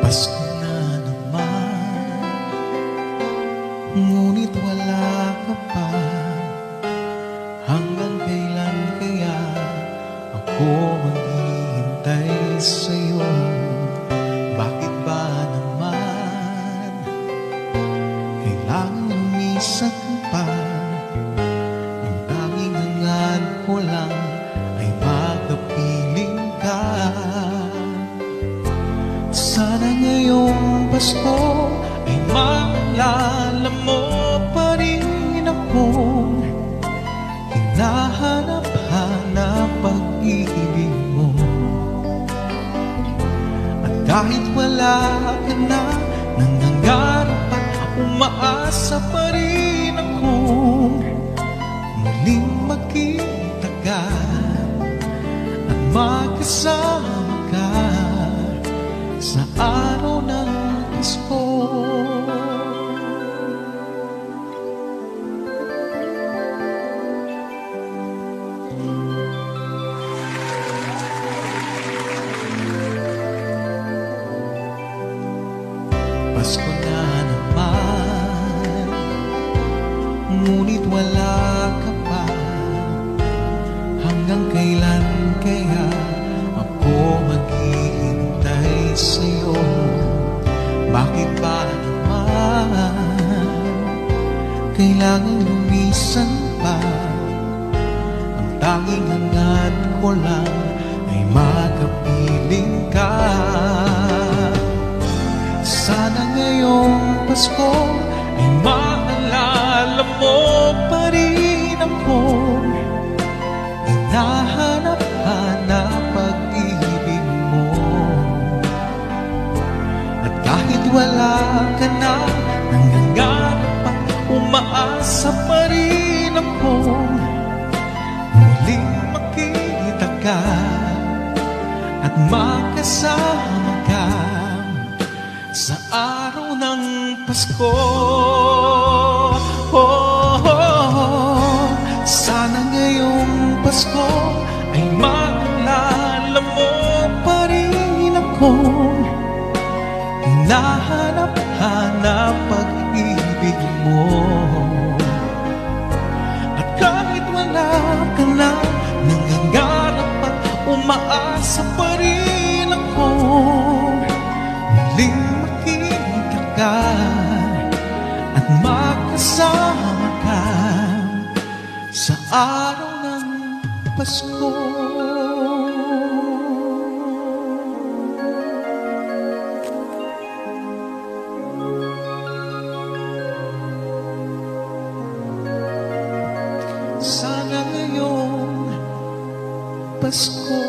Pasko na naman, ngunit wala ka pa. Hanggang kailan kaya ako maghihintay sa'yo? Bakit ba naman kailangan lumisan pa? Ang tanging hangad ko lang ay makapiling ka. Sana ngayong Pasko ay maalala mo pa rin akong hinahanap-hanap pag-ibig mo. At kahit wala ka na, nangangarap at umaasa pa rin akong muling makita ka at magkasama ka sa araw ng Pasko. Pasko na naman, ngunit wala ka pa. Hanggang kailan kaya ako maghihintay sa'yo? Bakit ba naman kailangan lumisan pa? Ang tanging hangad ko lang ay makapiling ka. Sana ngayong Pasko ay maalala mo pa rin akong hinahanap-hanap pag-ibig mo. At kahit wala ka na, nangangarap at umaasa pa rin akong muling makita ka at makasama ka sa araw ng Pasko. Sana ngayong Pasko ay maalala mo pa rin akong hinahanap-hanap pag-ibig mo. At kahit wala ka na, nangangarap at umaasa pa rin akong muling makita ka at makasama ka sa araw ng Pasko. Sana ngayong Pasko